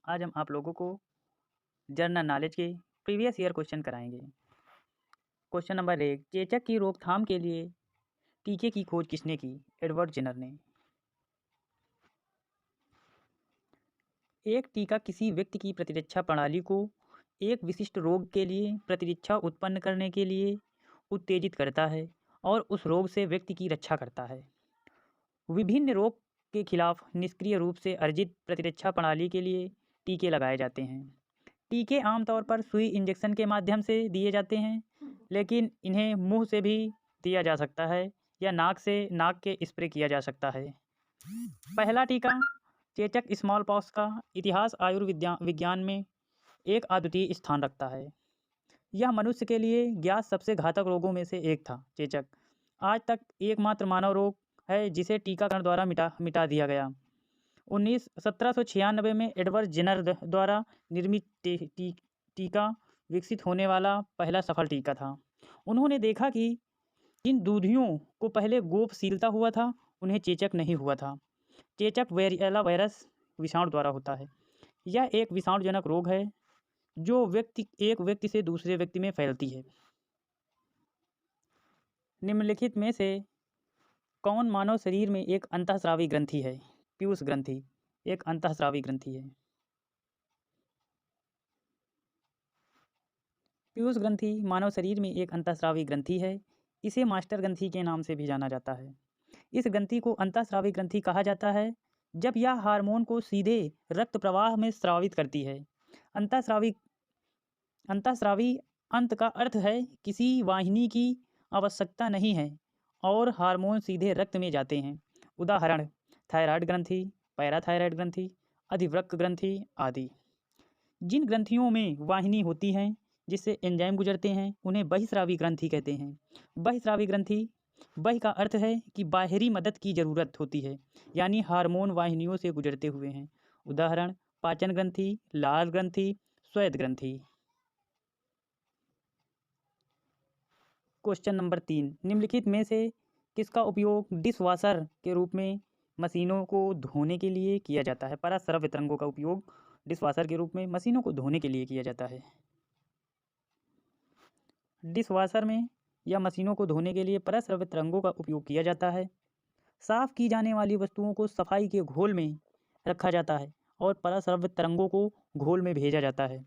आज हम आप लोगों को जनरल नॉलेज के प्रीवियस ईयर क्वेश्चन कराएंगे। क्वेश्चन नंबर 1, चेचक की रोकथाम के लिए टीके की खोज किसने की? एडवर्ड जेनर ने। एक टीका किसी व्यक्ति की प्रतिरक्षा प्रणाली को एक विशिष्ट रोग के लिए प्रतिरक्षा उत्पन्न करने के लिए उत्तेजित करता है और उस रोग से व्यक्ति की रक्षा करता है। विभिन्न रोग के खिलाफ निष्क्रिय रूप से अर्जित प्रतिरक्षा प्रणाली के लिए टीके लगाए जाते हैं। टीके आमतौर पर सुई इंजेक्शन के माध्यम से दिए जाते हैं, लेकिन इन्हें मुंह से भी दिया जा सकता है या नाक के स्प्रे किया जा सकता है। पहला टीका चेचक स्मॉल पॉक्स का इतिहास विज्ञान में एक अद्वितीय स्थान रखता है। यह मनुष्य के लिए ज्ञात सबसे घातक रोगों में से एक था। चेचक आज तक एकमात्र मानव रोग है जिसे टीकाकरण द्वारा मिटा दिया गया। 1796 में एडवर्ड जेनर द्वारा निर्मित टीका विकसित होने वाला पहला सफल टीका था। उन्होंने देखा कि जिन दूधियों को पहले गोपशीलता हुआ था उन्हें चेचक नहीं हुआ था। चेचक वेरिएला वायरस विषाणु द्वारा होता है। यह एक विषाणुजनक रोग है जो एक व्यक्ति से दूसरे व्यक्ति में फैलती है। निम्नलिखित में से कौन मानव शरीर में एक अंतःस्रावी ग्रंथि है? पीयूष ग्रंथि एक अंतःस्रावी ग्रंथि है। पीयूष ग्रंथि मानव शरीर में एक अंतःस्रावी ग्रंथि है। इसे मास्टर ग्रंथि के नाम से भी जाना जाता है। इस ग्रंथि को अंतःस्रावी ग्रंथि कहा जाता है जब यह हार्मोन को सीधे रक्त प्रवाह में स्रावित करती है। अंतःस्रावी अंत का अर्थ है किसी वाहिनी की आवश्यकता नहीं है और हार्मोन सीधे रक्त में जाते हैं। उदाहरण थायराइड ग्रंथि, पैराथायराइड ग्रंथि, अधिवृक्क ग्रंथि आदि। जिन ग्रंथियों में वाहिनी होती हैं जिससे एंजाइम गुजरते हैं उन्हें बहिस्रावी ग्रंथि कहते हैं। बहिस्रावी ग्रंथि, बहि का अर्थ है कि बाहरी मदद की जरूरत होती है, यानी हार्मोन वाहिनियों से गुजरते हुए हैं। उदाहरण पाचन ग्रंथि, लाल ग्रंथि, श्वेत ग्रंथि। क्वेश्चन नंबर 3, निम्नलिखित में से किसका उपयोग डिशवॉशर के रूप में मशीनों को धोने के लिए किया जाता है? पराश्रव्य तरंगों का उपयोग डिशवॉशर के रूप में मशीनों को धोने के लिए किया जाता है। डिशवॉशर में या मशीनों को धोने के लिए पराश्रव्य तरंगों का उपयोग किया जाता है। साफ की जाने वाली वस्तुओं को सफाई के घोल में रखा जाता है और पराश्रव्य तरंगों को घोल में भेजा जाता है।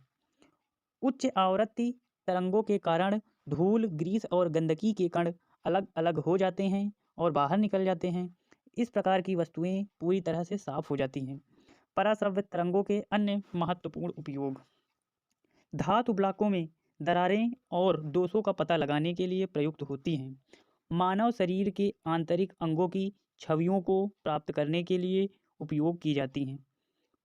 उच्च आवृत्ति तरंगों के कारण धूल, ग्रीस और गंदगी के कण अलग अलग हो जाते हैं और बाहर निकल जाते हैं। इस प्रकार की वस्तुएं पूरी तरह से साफ हो जाती हैं। पराश्रव्य तरंगों के अन्य महत्वपूर्ण उपयोग धातु ब्लॉकों में दरारें और दोषों का पता लगाने के लिए प्रयुक्त होती हैं। मानव शरीर के आंतरिक अंगों की छवियों को प्राप्त करने के लिए उपयोग की जाती हैं।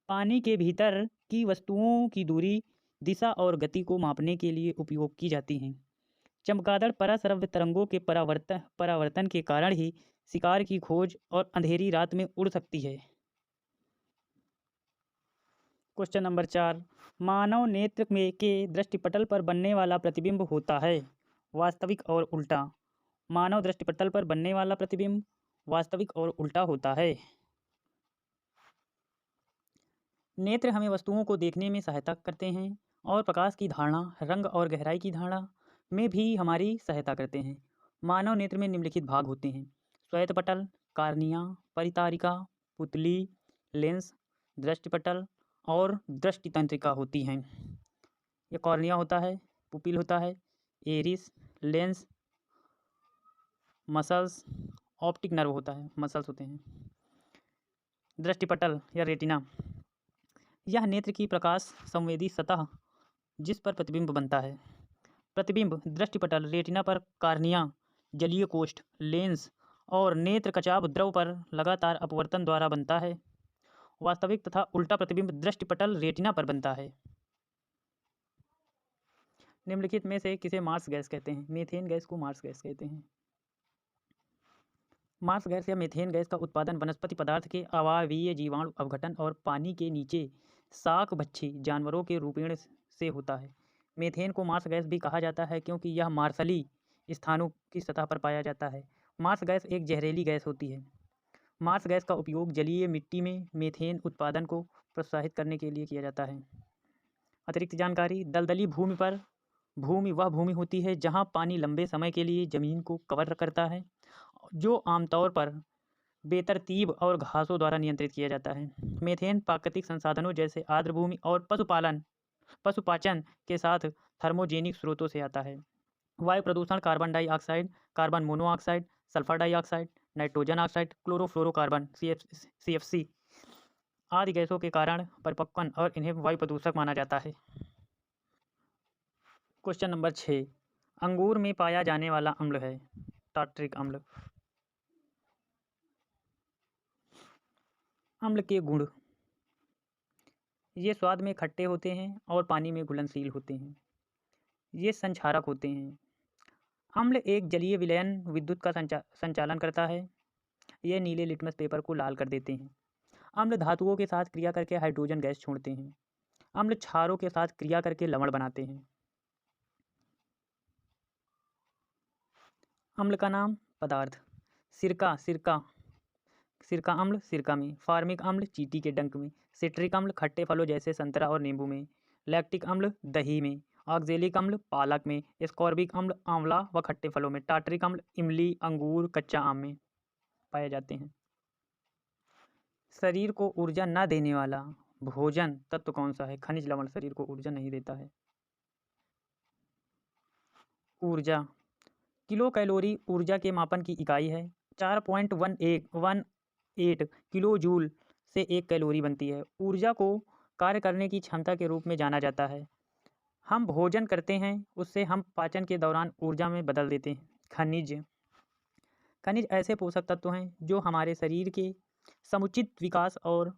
पानी के भीतर की वस्तुओं की दूरी, दिशा और गति को मापने के लिए उपयोग की जाती हैं। चमगादड़ पराश्रव्य तरंगों के परावर्तन के कारण ही शिकार की खोज और अंधेरी रात में उड़ सकती है। क्वेश्चन नंबर 4, मानव नेत्र में के दृष्टिपटल पर बनने वाला प्रतिबिंब होता है वास्तविक और उल्टा। मानव दृष्टिपटल पर बनने वाला प्रतिबिंब वास्तविक और उल्टा होता है। नेत्र हमें वस्तुओं को देखने में सहायता करते हैं और प्रकाश की धारणा, रंग और गहराई की धारणा में भी हमारी सहायता करते हैं। मानव नेत्र में निम्नलिखित भाग होते हैं: श्वेतपटल, कार्निया, परितारिका, पुतली, लेंस, दृष्टिपटल और दृष्टि तंत्रिका होती हैं। यह कॉर्निया होता है, पुपिल होता है, iris, lens, muscles, optic nerve होता है, मसल्स होते हैं। दृष्टिपटल या रेटिना, यह नेत्र की प्रकाश संवेदी सतह जिस पर प्रतिबिंब बनता है। प्रतिबिंब दृष्टिपटल, रेटिना पर कार्निया, जलीय कोष्ठ, लेंस और नेत्र कचाभ द्रव पर लगातार अपवर्तन द्वारा बनता है। वास्तविक तथा उल्टा प्रतिबिंब दृष्टिपटल, रेटिना पर बनता है। निम्नलिखित में से किसे मार्स गैस कहते हैं? मीथेन गैस को मार्स गैस कहते हैं। मार्स गैस या मीथेन गैस का उत्पादन वनस्पति पदार्थ के अवायवीय जीवाणु अपघटन और पानी के नीचे शाकभक्षी जानवरों के रूपेण से होता है। मीथेन को मार्स गैस भी कहा जाता है क्योंकि यह मार्सली स्थानों की सतह पर पाया जाता है। मार्स गैस एक जहरीली गैस होती है। मार्स गैस का उपयोग जलीय मिट्टी में मीथेन उत्पादन को प्रोत्साहित करने के लिए किया जाता है। अतिरिक्त जानकारी, दलदली भूमि पर भूमि वह भूमि होती है जहाँ पानी लंबे समय के लिए ज़मीन को कवर करता है, जो आमतौर पर बेतरतीब और घासों द्वारा नियंत्रित किया जाता है। मीथेन प्राकृतिक संसाधनों जैसे आर्द्र भूमि और पशुपाचन के साथ थर्मोजेनिक स्रोतों से आता है। वायु प्रदूषण carbon dioxide, carbon monoxide, sulphur dioxide, nitrogen oxide, chlorofluorocarbon CFC आदि गैसों के कारण परिपक्वन और इन्हें वायु प्रदूषक माना जाता है। क्वेश्चन नंबर 6, अंगूर में पाया जाने वाला अम्ल है टार्ट्रिक अम्ल। अम्ल के गुण, ये स्वाद में खट्टे होते हैं और पानी में घुलनशील होते हैं। ये संक्षारक होते हैं। अम्ल एक जलीय विलयन विद्युत का संचालन करता है। यह नीले लिटमस पेपर को लाल कर देते हैं। अम्ल धातुओं के साथ क्रिया करके हाइड्रोजन गैस छोड़ते हैं। अम्ल क्षारों के साथ क्रिया करके लवण बनाते हैं। अम्ल का नाम, पदार्थ, सिरका अम्ल सिरका में, फार्मिक अम्ल चींटी के डंक में, सिट्रिक अम्ल खट्टे फलों जैसे संतरा और नींबू में, लैक्टिक अम्ल दही में, ऑक्जेलिक अम्ल पालक में, एस्कॉर्बिक अम्ल आंवला व खट्टे फलों में, टार्ट्रिक अम्ल इमली, अंगूर, कच्चा आम में पाए जाते हैं। शरीर को ऊर्जा न देने वाला भोजन तत्व कौन सा है? खनिज लवण शरीर को ऊर्जा नहीं देता है। ऊर्जा, किलो कैलोरी ऊर्जा के मापन की इकाई है। 4.18 किलो जूल से 1 कैलोरी बनती है। ऊर्जा को कार्य करने की क्षमता के रूप में जाना जाता है। हम भोजन करते हैं, उससे हम पाचन के दौरान ऊर्जा में बदल देते हैं। खनिज ऐसे पोषक तत्व हैं जो हमारे शरीर के समुचित विकास और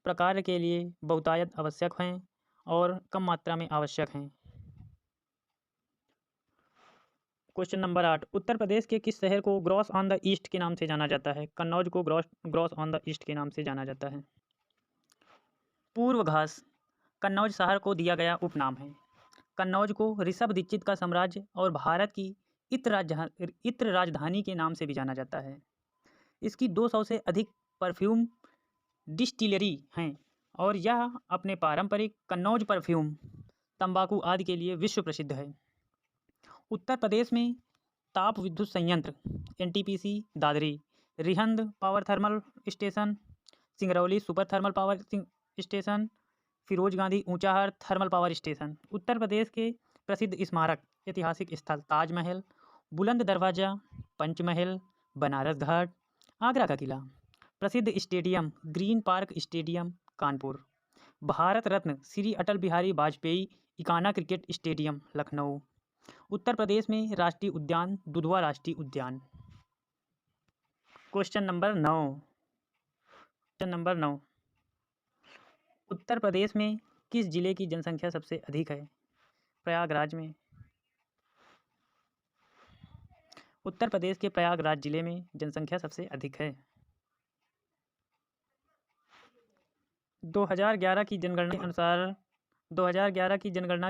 प्रकार के लिए बहुतायत आवश्यक हैं और कम मात्रा में आवश्यक हैं। क्वेश्चन नंबर 8, उत्तर प्रदेश के किस शहर को ग्रॉस ऑन द ईस्ट के नाम से जाना जाता है? कन्नौज को ग्रॉस ऑन द ईस्ट के नाम से जाना जाता है। पूर्व घास कन्नौज शहर को दिया गया उपनाम है। कन्नौज को ऋषभ दीक्षित का साम्राज्य और भारत की इत्र राजधानी के नाम से भी जाना जाता है। इसकी 200 से अधिक परफ्यूम डिस्टिलरी हैं और यह अपने पारंपरिक कन्नौज परफ्यूम, तंबाकू आदि के लिए विश्व प्रसिद्ध है। उत्तर प्रदेश में ताप विद्युत संयंत्र NTPC Dadri, Rihand power thermal station, Singrauli super thermal power station, Firoz Gandhi Unchahar thermal power station. Uttar Pradesh के प्रसिद्ध स्मारक ऐतिहासिक स्थल ताजमहल, बुलंद दरवाज़ा, पंचमहल, बनारस घाट, आगरा का किला। प्रसिद्ध stadium green park stadium Kanpur, Bharat Ratna Shri Atal Bihari Vajpayee Ekana cricket stadium Lucknow. Uttar Pradesh में राष्ट्रीय उद्यान दुधवा राष्ट्रीय उद्यान। क्वेश्चन नंबर 9, उत्तर प्रदेश में किस जिले की जनसंख्या सबसे अधिक है? प्रयागराज में। उत्तर प्रदेश के प्रयागराज जिले में जनसंख्या सबसे अधिक है। 2011 की जनगणना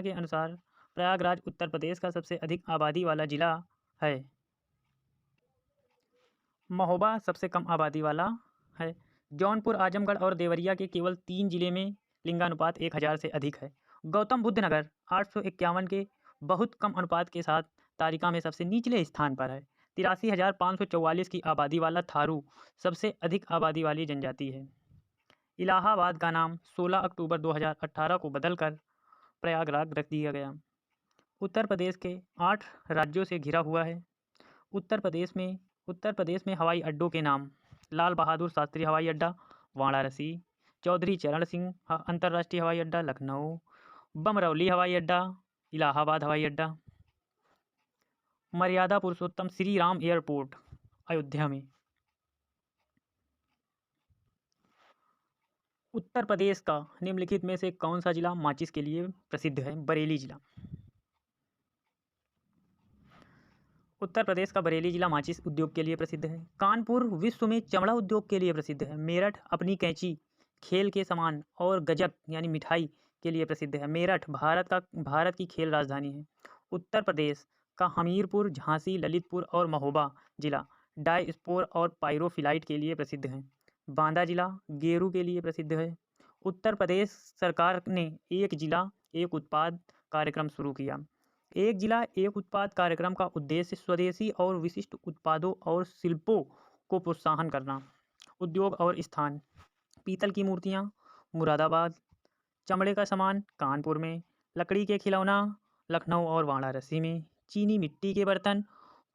के अनुसार प्रयागराज उत्तर प्रदेश का सबसे अधिक आबादी वाला जिला है। महोबा सबसे कम आबादी वाला है। जौनपुर, आजमगढ़ और देवरिया के केवल 3 जिले में लिंगानुपात 1000 से अधिक है। गौतम बुद्ध नगर 851 के बहुत कम अनुपात के साथ तालिका में सबसे निचले स्थान पर है। 83,544 की आबादी वाला थारू सबसे अधिक आबादी वाली जनजाति है। इलाहाबाद का नाम 16 अक्टूबर 2018 को बदलकर प्रयागराज रख दिया गया। उत्तर प्रदेश के 8 राज्यों से घिरा हुआ है। उत्तर प्रदेश में हवाई अड्डों के नाम: लाल बहादुर शास्त्री हवाई अड्डा वाराणसी, चौधरी चरण सिंह अंतर्राष्ट्रीय हवाई अड्डा लखनऊ, बमरौली हवाई अड्डा इलाहाबाद हवाई अड्डा, मर्यादा पुरुषोत्तम श्री राम एयरपोर्ट अयोध्या में। उत्तर प्रदेश का निम्नलिखित में से कौन सा जिला माचिस के लिए प्रसिद्ध है? बरेली जिला। उत्तर प्रदेश का बरेली जिला माचिस उद्योग के लिए प्रसिद्ध है। कानपुर विश्व में चमड़ा उद्योग के लिए प्रसिद्ध है। मेरठ अपनी कैंची, खेल के सामान और गजक यानी मिठाई के लिए प्रसिद्ध है। मेरठ भारत की खेल राजधानी है। उत्तर प्रदेश का हमीरपुर, झांसी, ललितपुर और महोबा जिला डाई स्पोर और पायरोफिलाइट के लिए प्रसिद्ध हैं। बांदा जिला गेरू के लिए प्रसिद्ध है। उत्तर प्रदेश सरकार ने एक जिला एक उत्पाद कार्यक्रम शुरू किया। एक जिला एक उत्पाद कार्यक्रम का उद्देश्य स्वदेशी और विशिष्ट उत्पादों और शिल्पों को प्रोत्साहन करना। उद्योग और स्थान: पीतल की मूर्तियाँ मुरादाबाद, चमड़े का सामान कानपुर में, लकड़ी के खिलौना लखनऊ और वाराणसी में, चीनी मिट्टी के बर्तन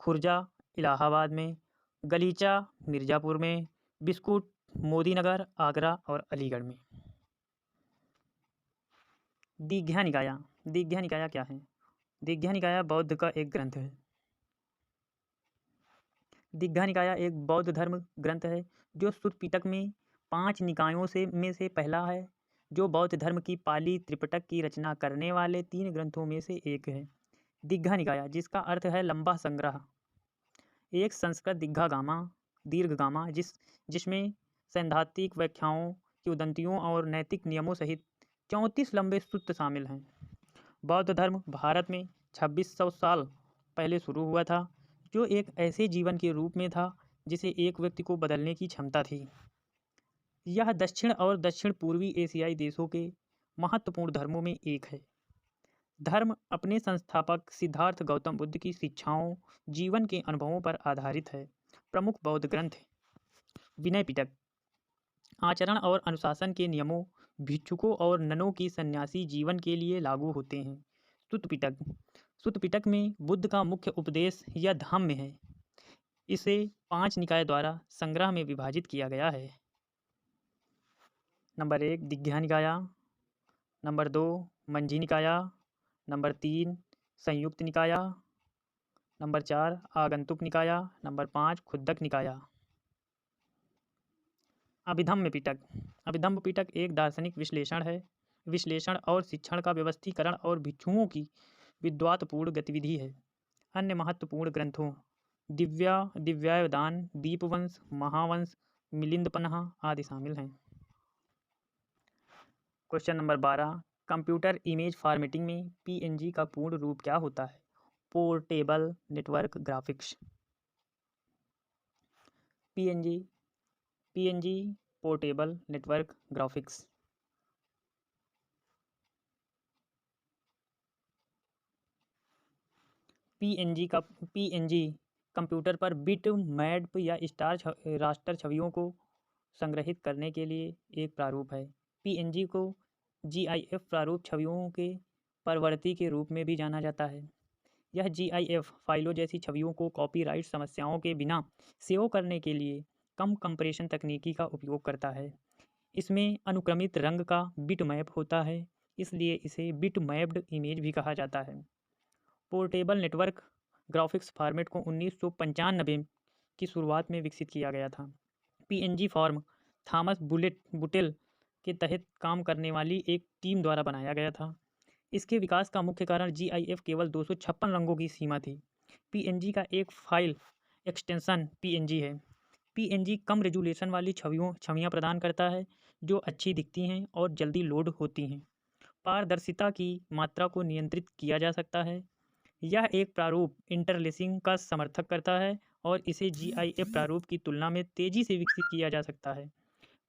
खुर्जा इलाहाबाद में, गलीचा मिर्ज़ापुर में, बिस्कुट मोदीनगर आगरा और अलीगढ़ में। दीघ्या निकाया। दीघ्या निकाया क्या है? दीघ्या निकाया बौद्ध का एक ग्रंथ है। दीघ्या निकाया एक बौद्ध धर्म ग्रंथ है जो सुत्त पिटक में 5 निकायों में से पहला है, जो बौद्ध धर्म की पाली त्रिपिटक की रचना करने वाले 3 ग्रंथों में से एक है। दीघ्या निकाया, जिसका अर्थ है लंबा संग्रह, एक संस्कृत दीर्घगामा जिसमें सैद्धांतिक व्याख्याओं, किंवदंतियों और नैतिक नियमों सहित 34 लंबे सूत्र शामिल हैं। बौद्ध धर्म भारत में 2600 साल पहले शुरू हुआ था, जो एक ऐसे जीवन के रूप में था जिसे एक व्यक्ति को बदलने की क्षमता थी। यह दक्षिण और दक्षिण पूर्वी एशियाई देशों के महत्वपूर्ण धर्मों में एक है। धर्म अपने संस्थापक सिद्धार्थ गौतम बुद्ध की शिक्षाओं, जीवन के अनुभवों पर आधारित है। प्रमुख बौद्ध ग्रंथ: विनय पिटक, आचरण और अनुशासन के नियमों भिक्षुकों और ननों की सन्यासी जीवन के लिए लागू होते हैं। सुत्त पिटक, सुत्त पिटक में बुद्ध का मुख्य उपदेश या धम्म है। इसे 5 निकाय द्वारा संग्रह में विभाजित किया गया है। नंबर 1 दीघ्या निकाया, नंबर 2 मंझी निकाया, नंबर 3 संयुक्त निकाया, नंबर 4 आगंतुक निकाया, नंबर 5 खुद्दक निकाया। अभिधम्म पिटक। अभिधम्म पिटक एक दार्शनिक विश्लेषण और शिक्षण का व्यवस्थीकरण और भिक्षुओं की विद्वत्पूर्ण गतिविधि है। अन्य महत्वपूर्ण ग्रंथों दिव्यावदान, दीपवंश, महावंश, मिलिंदपन्हा आदि शामिल हैं। Question number 12, computer image formatting में पीएनजी का पूर्ण रूप क्या होता है? Portable network graphics. PNG portable network graphics. PNG computer पर बिट मैप या रास्टर छवियों को संग्रहित करने के लिए एक प्रारूप है। पीएनजी को जीआईएफ प्रारूप छवियों के परवर्ती के रूप में भी जाना जाता है। यह जीआईएफ फाइलों जैसी छवियों को कॉपीराइट समस्याओं के बिना सेव करने के लिए कम कंप्रेशन तकनीकी का उपयोग करता है। इसमें अनुक्रमित रंग का बिट मैप होता है, इसलिए इसे बिट मैप्ड इमेज भी कहा जाता है। पोर्टेबल नेटवर्क ग्राफिक्स फॉर्मेट को 1995 की शुरुआत में विकसित किया गया था। पीएनजी फॉर्म थॉमस बुटेल के तहत काम करने वाली एक टीम द्वारा बनाया गया था। इसके विकास का मुख्य कारण जीआईएफ केवल 256 रंगों की सीमा थी। पीएनजी का एक फाइल एक्सटेंशन पीएनजी है। पीएनजी कम रेजोल्यूशन वाली छवियां प्रदान करता है जो अच्छी दिखती हैं और जल्दी लोड होती हैं। पारदर्शिता की मात्रा को नियंत्रित किया जा सकता है। यह एक प्रारूप इंटरलेसिंग का समर्थन करता है और इसे जीआईएफ प्रारूप की तुलना में तेज़ी से विकसित किया जा सकता है।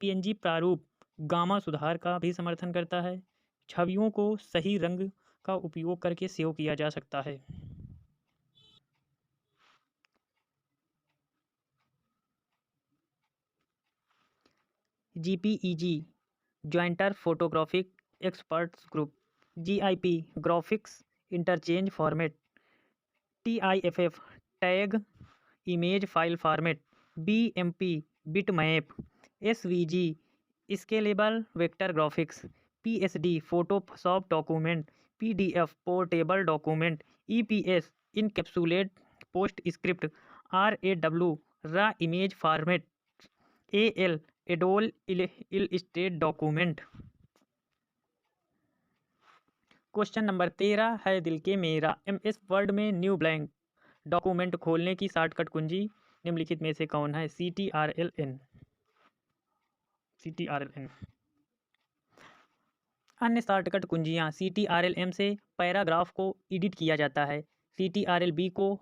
पीएनजी प्रारूप गामा सुधार का भी समर्थन करता है। छवियों को सही रंग का उपयोग करके सेव किया जा सकता है। JPEG joint photographic experts group, GIP graphics interchange format, TIFF tag image file format, BMP bitmap, SVG scalable vector graphics, PSD Photoshop document, PDF portable document, EPS encapsulate post script, RAW raw image format, AL Adobe illustrate document. Question number 13 है दिल के मेरा। MS Word में new blank document खोलने की shortcut कुंजी निम्नलिखित में से कौन है? CTRLN। अन्य शॉर्टकट कुंजियाँ CTRLM से पैराग्राफ को एडिट किया जाता है। CTRLB को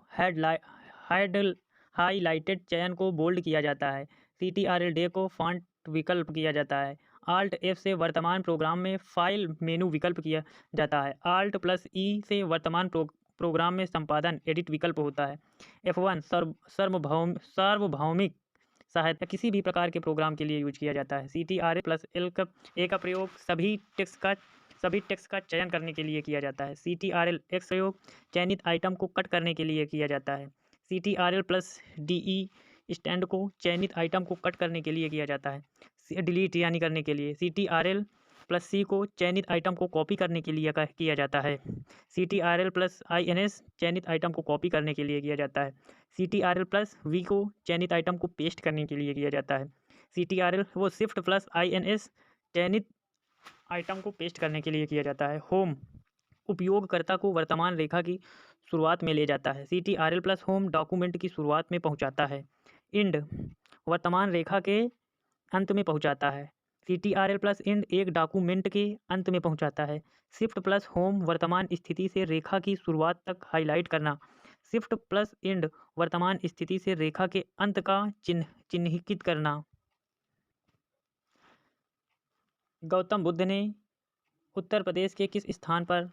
हाईलाइटेड चयन को बोल्ड किया जाता है। CTRLD को फॉन्ट विकल्प किया जाता है। Alt F से वर्तमान प्रोग्राम में फाइल मेनू विकल्प किया जाता है। Alt + E से वर्तमान प्रोग्राम में संपादन एडिट विकल्प होता है। F1 सार्वभौमिक सहायता किसी भी प्रकार के प्रोग्राम के लिए यूज किया जाता है। CTRL+L का प्रयोग सभी टेक्स्ट का चयन करने के लिए किया जाता है। CTRL-X प्रयोग चयनित आइटम को कट करने के लिए किया जाता है। CTRL+DE स्टैंड को चयनित आइटम को कट करने के लिए किया जाता है। डिलीट यानी करने के लिए। CTRL+C को चयनित आइटम को कॉपी करने के लिए किया जाता है। CTRL+INS चयनित आइटम को कॉपी करने के लिए किया जाता है। CTRL+V को चयनित आइटम को पेस्ट करने के लिए किया जाता है। Shift+INS चयनित आइटम को पेस्ट करने के लिए किया जाता है। होम उपयोगकर्ता को वर्तमान रेखा की शुरुआत में ले जाता है। CTRL+Home डॉक्यूमेंट की शुरुआत में पहुंचाता है। इंड वर्तमान रेखा के अंत में पहुंचाता है। CTRL+End एक डॉक्यूमेंट के अंत में पहुंचाता है। Shift+Home वर्तमान स्थिति से रेखा की शुरुआत तक हाईलाइट करना। Shift+End वर्तमान स्थिति से रेखा के अंत का चिन्हित करना। गौतम बुद्ध ने उत्तर प्रदेश के किस स्थान पर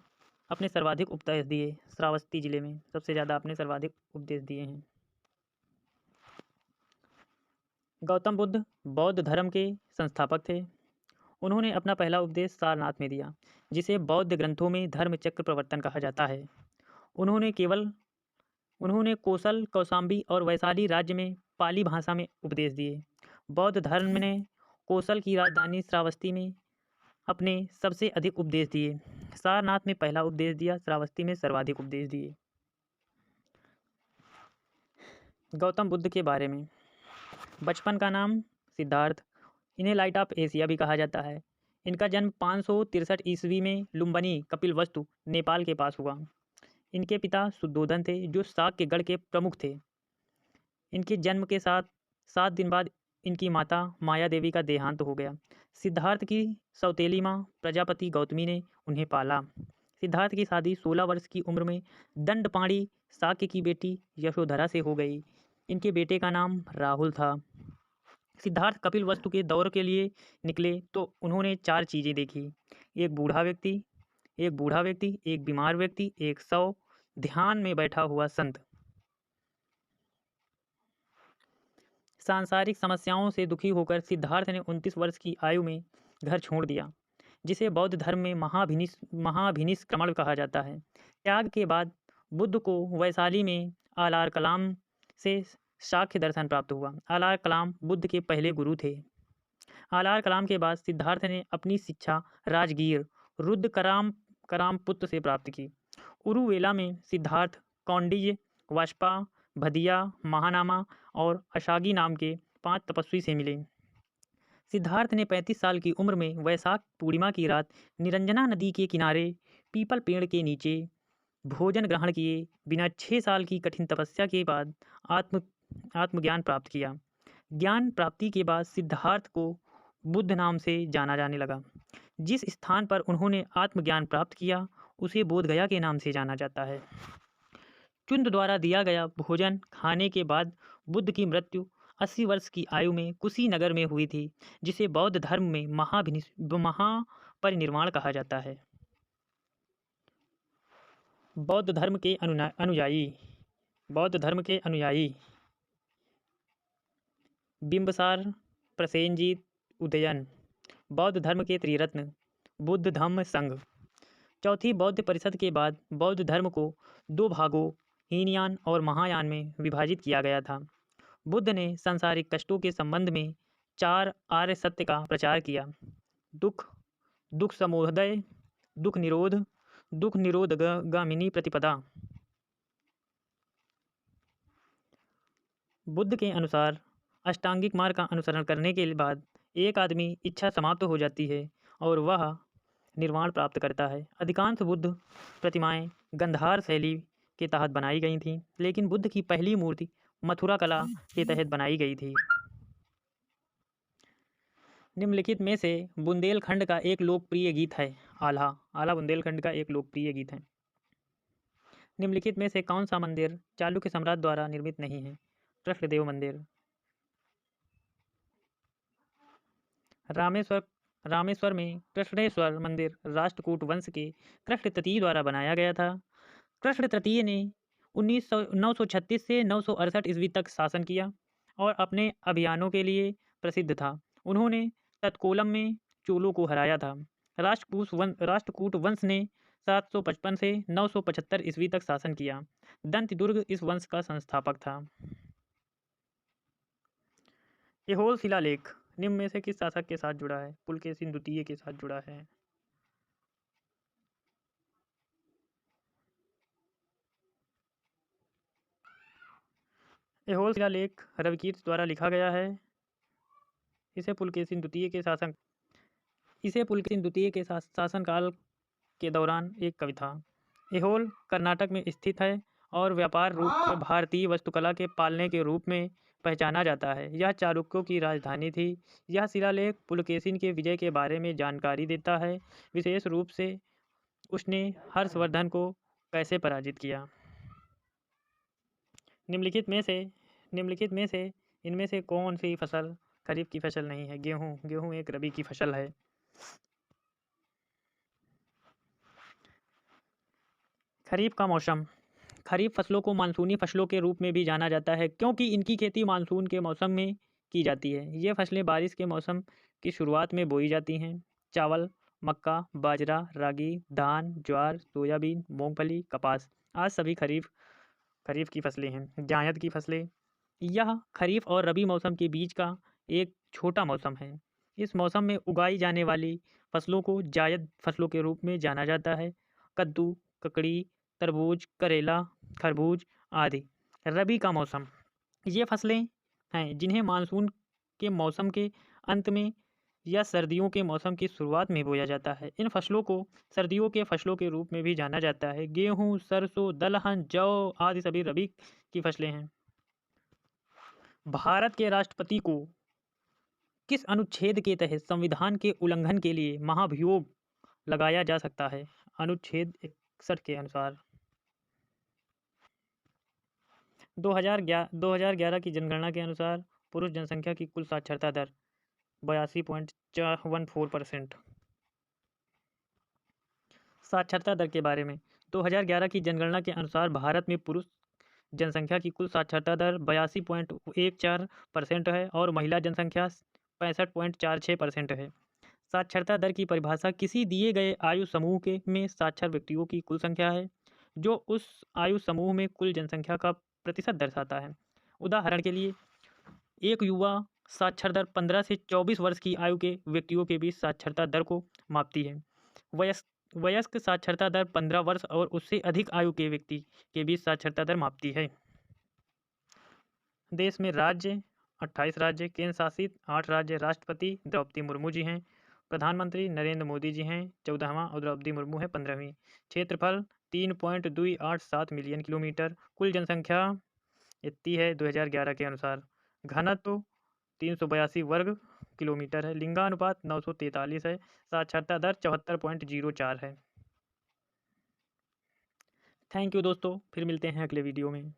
अपने सर्वाधिक उपदेश दिए? श्रावस्ती जिले में सबसे ज़्यादा अपने सर्वाधिक उपदेश दिए हैं। गौतम बुद्ध बौद्ध धर्म के संस्थापक थे। उन्होंने अपना पहला उपदेश सारनाथ में दिया, जिसे बौद्ध ग्रंथों में धर्म चक्र प्रवर्तन कहा जाता है। उन्होंने कोसल, कौशाम्बी और वैशाली राज्य में पाली भाषा में उपदेश दिए। बौद्ध धर्म ने कोसल की राजधानी श्रावस्ती में अपने सबसे अधिक उपदेश दिए। सारनाथ में पहला उपदेश दिया, श्रावस्ती में सर्वाधिक उपदेश दिए। गौतम बुद्ध के बारे में। बचपन का नाम सिद्धार्थ। इन्हें लाइट ऑफ एशिया भी कहा जाता है। इनका जन्म 563 ईस्वी में लुम्बिनी कपिलवस्तु नेपाल के पास हुआ। इनके पिता शुद्धोधन थे, जो शाक के गढ़ के प्रमुख थे। इनके जन्म के 7 दिन बाद इनकी माता माया देवी का देहांत हो गया। सिद्धार्थ की सौतेली माँ प्रजापति गौतमी ने उन्हें पाला। सिद्धार्थ की शादी 16 वर्ष की उम्र में दंडपाणी शाक्य की बेटी यशोधरा से हो गई। इनके बेटे का नाम राहुल था। सिद्धार्थ कपिलवस्तु के दौरे के लिए निकले तो उन्होंने 4 चीज़ें देखी। एक बूढ़ा व्यक्ति, एक बीमार व्यक्ति, एक शव, ध्यान में बैठा हुआ संत। सांसारिक समस्याओं से दुखी होकर सिद्धार्थ ने 29 वर्ष की आयु में घर छोड़ दिया, जिसे बौद्ध धर्म में महाभिनिष्क्रमण कहा जाता है। त्याग के बाद बुद्ध को वैशाली में आलार कलाम से साक्ष्य दर्शन प्राप्त हुआ। आलार कलाम बुद्ध के पहले गुरु थे। आलार कलाम के बाद सिद्धार्थ ने अपनी शिक्षा राजगीर रुद्रकरामपुत्र से प्राप्त की। उरुवेला में सिद्धार्थ कौंडिन्य, वाष्पा, भदिया, महानामा और अशागी नाम के 5 तपस्वी से मिले। सिद्धार्थ ने 35 साल की उम्र में वैशाख पूर्णिमा की रात निरंजना नदी के किनारे पीपल पेड़ के नीचे भोजन ग्रहण किए बिना 6 साल की कठिन तपस्या के बाद आत्मज्ञान प्राप्त किया। ज्ञान प्राप्ति के बाद सिद्धार्थ को बुद्ध नाम से जाना जाने लगा। जिस स्थान पर उन्होंने आत्मज्ञान प्राप्त किया उसे बोधगया के नाम से जाना जाता है। चुंद द्वारा दिया गया भोजन खाने के बाद बुद्ध की मृत्यु 80 वर्ष की आयु में कुशीनगर में हुई थी, जिसे बौद्ध धर्म में महापरिनिर्वाण कहा जाता है। बौद्ध धर्म के अनुयायी बिंबसार, प्रसेनजीत, उदयन। बौद्ध धर्म के त्रिरत्न बुद्ध धम्म संघ। चौथी बौद्ध परिषद के बाद बौद्ध धर्म को 2 भागों हीनयान और महायान में विभाजित किया गया था। बुद्ध ने सांसारिक कष्टों के संबंध में 4 आर्य सत्य का प्रचार किया। दुख समोदय, दुख निरोधगामिनी प्रतिपदा। बुद्ध के अनुसार अष्टांगिक मार्ग का अनुसरण करने के बाद एक आदमी इच्छा समाप्त हो जाती है और वह निर्वाण प्राप्त करता है। अधिकांश बुद्ध प्रतिमाएं गंधार शैली के तहत बनाई गई थीं, लेकिन बुद्ध की पहली मूर्ति मथुरा कला के तहत बनाई गई थी। निम्नलिखित में से बुंदेलखंड का एक लोकप्रिय गीत है आल्हा। आल्हा बुंदेलखंड का एक लोकप्रिय गीत है। निम्नलिखित में से कौन सा मंदिर चालुक्य सम्राट द्वारा निर्मित नहीं है? कृष्णदेव मंदिर। रामेश्वर रामेश्वर में कृष्णेश्वर मंदिर राष्ट्रकूट वंश के कृष्ण तृतीय द्वारा बनाया गया था। कृष्ण तृतीय ने 936 से 968 ईस्वी तक शासन किया और अपने अभियानों के लिए प्रसिद्ध था। उन्होंने तत्कोलम में चोलों को हराया था। राष्ट्रकूट वंश ने 755 से 975 ईस्वी तक शासन किया। दंतदुर्ग इस वंश का संस्थापक था। ऐहोल शिलालेख निम्न में से किस शासक के साथ जुड़ा है? पुलकेशिन द्वितीय के साथ जुड़ा है। ऐहोल शिलालेख रविकीर्त द्वारा लिखा गया है। इसे पुलकेशिन द्वितीय के शासनकाल के दौरान एक कवि था। ऐहोल कर्नाटक में स्थित है और व्यापार रूप में भारतीय वास्तुकला के पालने के रूप में पहचाना जाता है। यह चालुक्यों की राजधानी थी। यह शिलालेख पुलकेशिन के विजय के बारे में जानकारी देता है, विशेष रूप से उसने हर्षवर्धन को कैसे पराजित किया। निम्नलिखित में से इनमें से कौन सी फसल खरीफ की फसल नहीं है? गेहूँ एक रबी की फसल है। खरीफ का मौसम। खरीफ फसलों को मानसूनी फसलों के रूप में भी जाना जाता है क्योंकि इनकी खेती मानसून के मौसम में की जाती है। ये फसलें बारिश के मौसम की शुरुआत में बोई जाती हैं। चावल, मक्का, बाजरा, रागी, धान, ज्वार, सोयाबीन, मूंगफली, कपास आज सभी खरीफ की फसलें हैं। जायद की फसलें। यह खरीफ और रबी मौसम के बीच का एक छोटा मौसम है। इस मौसम में उगाई जाने वाली फसलों को जायद फसलों के रूप में जाना जाता है। कद्दू, ककड़ी, तरबूज, करेला, खरबूज आदि। रबी का मौसम। ये फसलें हैं जिन्हें मानसून के मौसम के अंत में या सर्दियों के मौसम की शुरुआत में बोया जाता है। इन फसलों को सर्दियों के फसलों के रूप में भी जाना जाता है। गेहूँ, सरसों, दलहन, जौ आदि सभी रबी की फसलें हैं। भारत के राष्ट्रपति को किस अनुच्छेद के तहत संविधान के उल्लंघन के लिए महाभियोग लगाया जा सकता है? अनुच्छेद 61 के अनुसार। 2011 की जनगणना के अनुसार पुरुष जनसंख्या की कुल साक्षरता दर 82.14%। साक्षरता दर के बारे में 2011 की जनगणना के अनुसार भारत में पुरुष जनसंख्या की कुल साक्षरता दर 82.14% है और महिला जनसंख्या 65.46% है। साक्षरता दर की परिभाषा किसी दिए गए आयु समूह में साक्षर व्यक्तियों की कुल संख्या है जो उस आयु समूह में कुल जनसंख्या का प्रतिशत दर्शाता है। उदाहरण के लिए, एक युवा साक्षर दर 15 से 24 वर्ष की आयु के व्यक्तियों के बीच साक्षरता दर को मापती है। वयस्क साक्षरता दर 15 वर्ष और उससे अधिक आयु के व्यक्ति के बीच साक्षरता दर मापती है। देश में राज्य 28 राज्य, केंद्र शासित 8 राज्य। राष्ट्रपति द्रौपदी मुर्मू जी हैं। प्रधानमंत्री नरेंद्र मोदी जी हैं 14वां और द्रौपदी मुर्मू है 15वीं। क्षेत्रफल 3.287 मिलियन किलोमीटर। कुल जनसंख्या इतनी है 2011 के अनुसार। घनत्व 382 वर्ग किलोमीटर है। लिंगानुपात 943 है। साक्षरता दर 74.04 है। थैंक यू दोस्तों, फिर मिलते हैं अगले वीडियो में।